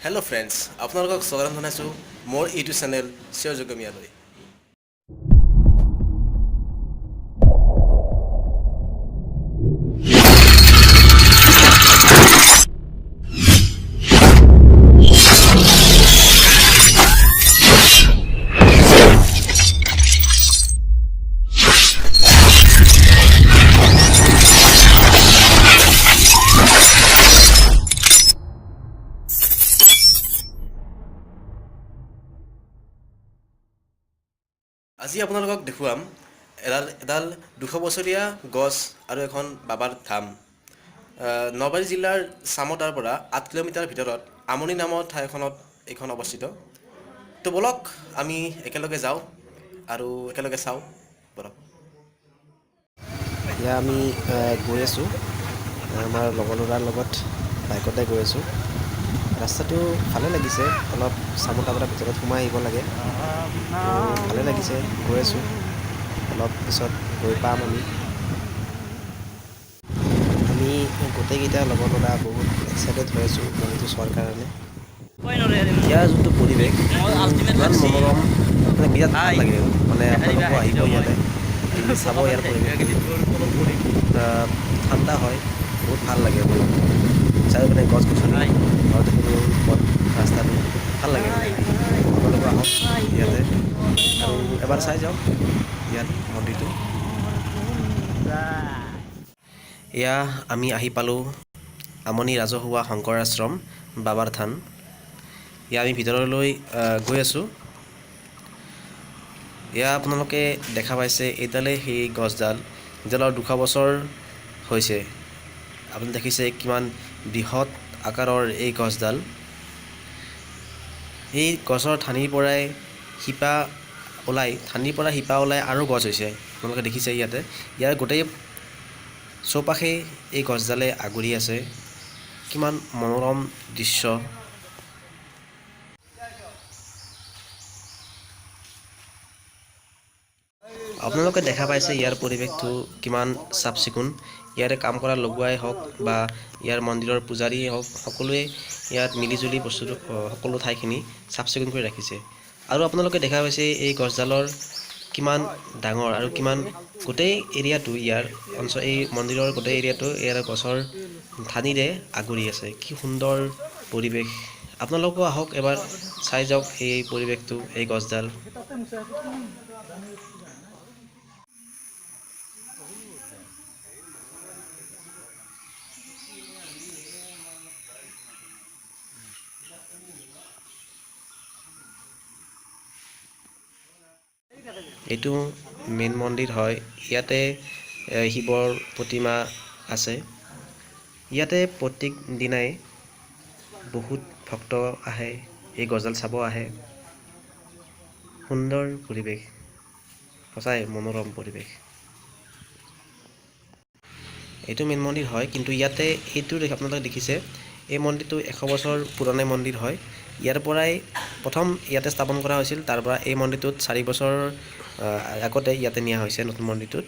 Hello' friends, আপোনালোকক স্বাগতম জনাইছোঁ মোৰ ইউটিউব চেনেল চিঞৰ যোগমীয়ালৈ। আজি আপোনালোকক দেখুৱাম এডাল 200 বছৰীয়া গছ আৰু এখন বাবাৰ ধাম। নলবাৰী জিলাৰ চামতাৰ পৰা 8 কিলোমিটাৰ ভিতৰত আমনি নামৰ ঠাইখনত এইখন অৱস্থিত। তো বলক আমি একেলগে যাওঁ আৰু একেলগে চাওঁ বলক। এতিয়া আমি গৈ আছোঁ আমাৰ লগৰ ল'ৰাৰ লগত বাইকতে গৈ আছোঁ। ৰাস্তাটো ভালে লাগিছে, অলপ চামতাৰ পৰা ভিতৰত সোমাই আহিব লাগে। ভালে লাগিছে, গৈ আছোঁ। অলপ পিছত গৈ পাম আমি গোটেইকেইটা লগৰ ল'ৰা বহুত এক্সাইটেড হৈ আছোঁ মন্দিৰটো চোৱাৰ কাৰণে। ইয়াৰ যোনটো পৰিৱেশ ইমান মনোৰম, মানে বিৰাট ভাল লাগে। মানে আপোনালোকো আহিব ইয়াতে, চাব ইয়াৰ পৰিৱেশটো। ঠাণ্ডা হয়, বহুত ভাল লাগে চাৰিওপিনে গছ গছনি, ঘৰত পথ ৰাস্তাটো ভাল লাগে। আপোনালোকে আহক ইয়াতে আৰু এবাৰ চাই যাওক ইয়াত মন্দিৰটো। এয়া আমি আহি পালোঁ আমনি ৰাজহুৱা শংকৰ আশ্ৰম বাবাৰ থান। এয়া আমি ভিতৰলৈ গৈ আছোঁ। এয়া আপোনালোকে দেখা পাইছে, এইডালেই সেই গছডাল যিডালৰ 200 বছৰ হৈছে। আপুনি দেখিছে কিমান বৃহৎ আকাৰৰ এই গছডাল। এই গছৰ ঠানিৰ পৰাই শিপা ওলাই আৰু গছ হৈছে। আপোনালোকে দেখিছে ইয়াতে, ইয়াৰ গোটেই চৌপাশে এই গছডালে আগুৰি আছে। কিমান মনোৰম দৃশ্য। আপোনালোকে দেখা পাইছে ইয়াৰ পৰিৱেশটো কিমান চাফ চিকুণ। ইয়াতে কাম কৰা লগোৱাই হওক বা ইয়াৰ মন্দিৰৰ পূজাৰীয়ে হওক, সকলোৱে ইয়াত মিলিজুলি বস্তুটো সকলো ঠাইখিনি চাফ চিকুণ কৰি ৰাখিছে। আৰু আপোনালোকে দেখা পাইছে এই গছডালৰ কিমান ডাঙৰ আৰু কিমান গোটেই এৰিয়াটো, এই মন্দিৰৰ গোটেই এৰিয়াটো ইয়াৰ গছৰ ঠানিৰে আগুৰি আছে। কি সুন্দৰ পৰিৱেশ। আপোনালোকো আহক এবাৰ চাই যাওক এই পৰিৱেশটো, এই গছডাল। এইটো মেইন মন্দিৰ হয়। ইয়াতে শিৱৰ প্ৰতিমা আছে। ইয়াতে প্ৰত্যেক দিনাই বহুত ভক্ত আহে, এই গছডাল চাব আহে। সুন্দৰ পৰিৱেশ, সঁচাই মনোৰম পৰিৱেশ। এইটো মেইন মন্দিৰ হয়, কিন্তু ইয়াতে এইটো আপোনালোকে দেখিছে, এই মন্দিৰটো 100 বছৰ পুৰণি মন্দিৰ হয়। ইয়াৰ পৰাই প্ৰথম ইয়াতে স্থাপন কৰা হৈছিল। তাৰ পৰা এই মন্দিৰটোত 4 বছৰ আগতে ইয়াতে নিয়া হৈছে নতুন মন্দিৰটোত।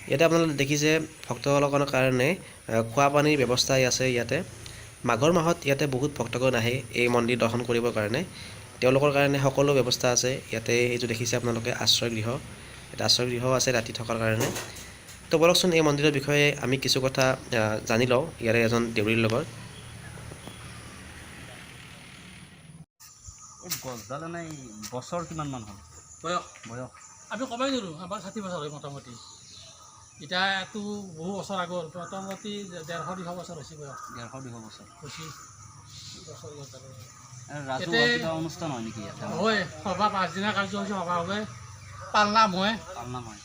ইয়াতে আপোনালোকে দেখিছে ভক্তসকলৰ কাৰণে খোৱা পানীৰ ব্যৱস্থা আছে ইয়াতে। মাঘৰ মাহত ইয়াতে বহুত ভক্তগণ আহে এই মন্দিৰ দৰ্শন কৰিবৰ কাৰণে। তেওঁলোকৰ কাৰণে সকলো ব্যৱস্থা আছে ইয়াতে। এইটো দেখিছে আপোনালোকে আশ্ৰয়গৃহ, এটা আশ্ৰয়গৃহ আছে ৰাতি থকাৰ কাৰণে। তো বলকচোন এই মন্দিৰৰ বিষয়ে আমি কিছু কথা জানি লওঁ ইয়াৰে এজন দেউৰীৰ লগত। এই গছডাল এনেই বছৰ কিমানমান হ'ল? বয়স আমি কমাই দিলোঁ, আমাৰ 60 বছৰ হয় মোটামুটি। এতিয়া এইটো বহু বছৰ আগৰ, মোটামুটি 150-200 বছৰ হৈছে বয়স। 150-200 বছৰ হৈছে বছৰ। ৰাজহুৱা কিবা অনুষ্ঠান হয় নেকি ইয়াতে? হয়, সভা 5 দিনীয়া কাৰ্যসূচী সভা হয়, পালনাম হয়। পালনাম হয়।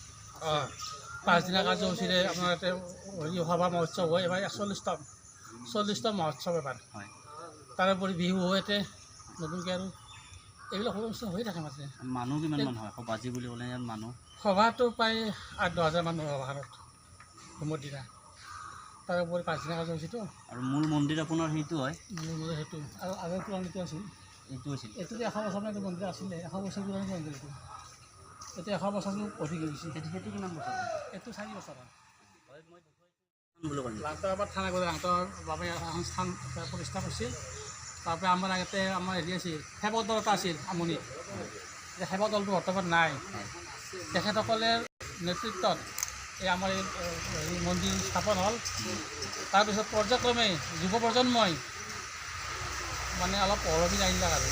5 দিনীয়া কাৰ্যসূচীৰে আপোনাৰ ইয়াতে সভা মহোৎসৱ হয়। এবাৰ 40টা মহোৎসৱ এবাৰ হয়। তাৰোপৰি বিহু হয় ইয়াতে নতুনকৈ, আৰু এইবিলাক সৰু অনুষ্ঠান হৈ থাকে মাজে। মানুহ কিমানমান হয় সভাজি বুলি ক'লে ইয়াত মানুহ? সভাটো প্ৰায় 8-10 হাজাৰ মানুহ সভাখনত হোমৰ দিনা। তাৰোপৰি 5 দিনীয়া কাৰ্যসূচীটো। আৰু মূল মন্দিৰ আপোনাৰ সেইটো হয়? মোৰ সেইটো আৰু আগৰ পুৰণিটো আছিল। এইটো আছিল? এইটোতো 100 বছৰ এইটো মন্দিৰ আছিলে, 100 বছৰ পুৰণি মন্দিৰ এইটো। এতিয়া 100 বছৰটো অধিক হৈ গৈছে। সেইটো কিমান বছৰ? এইটো 4 বছৰ হয়। বুলি ক'লে লাংটাৰ পৰা থানা গ'লে লাংটাৰ বাবে এখন স্থান প্ৰতিষ্ঠা কৰিছিল। তাৰপৰা আমাৰ আগতে আমাৰ হেৰি আছিল সেৱক দল এটা আছিল আমনিত, সেৱক দলটো বৰ্তমান নাই। তেখেতসকলে নেতৃত্বত এই আমাৰ এই হেৰি মন্দিৰ স্থাপন হ'ল। তাৰপিছত পৰ্যায়ক্ৰমে যুৱ প্ৰজন্মই মানে অলপ পোহৰবিন আনিলাক আৰু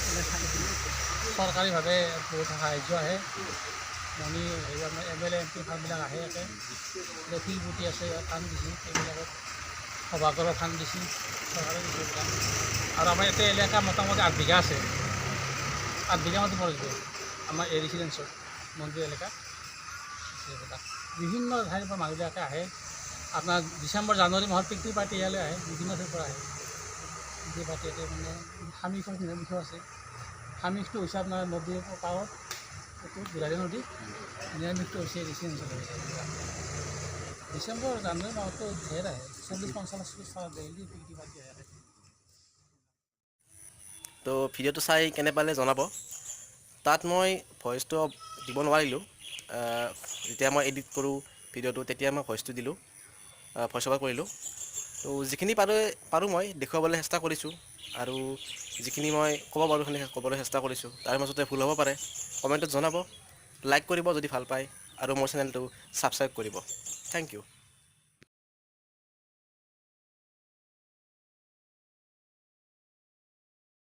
চৰকাৰীভাৱে বহুত সাহাৰ্য আহে। মণি হেৰি আমাৰ MLA MP ফাণ্ডবিলাক আহে ইয়াতে, শিলগুটি আছে ফাণ্ড দিছে, এইবিলাকত সভাঘৰৰ ফাণ্ড দিছে চৰকাৰে দিছে এইবিলাক। আৰু আমাৰ ইয়াতে এলেকা মোটামুটি 8 বিঘা আছে, 8 বিঘা মাটি পৰিব আমাৰ এই ৰেচিডেঞ্চৰ মন্দিৰ এলেকা। বিভিন্ন ঠাইৰ পৰা মানুহবিলাকে আহে। আপোনাৰ ডিচেম্বৰ জানুৱাৰী মাহত পিকনিক পাৰ্টি ইয়ালৈ আহে, বিভিন্ন ঠাইৰ পৰা আহে পিকনিক পাৰ্টি। ইয়াতে মানে সামিখৰ নিৰামিষ আছে। সামিষটো হৈছে আপোনাৰ নদীৰ পাৰত, এইটো বুঢ়াৰী নদী, নিৰামিষটো হৈছে ৰেচিডেঞ্চত হৈছে। ডিচেম্বৰ জানুৱাৰী মাহতো ঢেৰ আহে, 40-50 ডেইলি পিকনিক পাৰ্টি আহে। তো ভিডিঅ'টো চাই কেনে পালে জনাব। তাত মই ভইচটো দিব নোৱাৰিলোঁ। যেতিয়া মই এডিট কৰোঁ ভিডিঅ'টো তেতিয়া মই ভইচটো দিলোঁ, ভইচ অভাৰ কৰিলোঁ। তো যিখিনি পাৰোঁ মই দেখুৱাবলৈ চেষ্টা কৰিছোঁ, আৰু যিখিনি মই ক'ব পাৰোঁ সেইখিনি ক'বলৈ চেষ্টা কৰিছোঁ। তাৰ মাজতে ভুল হ'ব পাৰে, কমেণ্টত জনাব। লাইক কৰিব যদি ভাল পায়, আৰু মোৰ চেনেলটো ছাবস্ক্ৰাইব কৰিব। Thank U.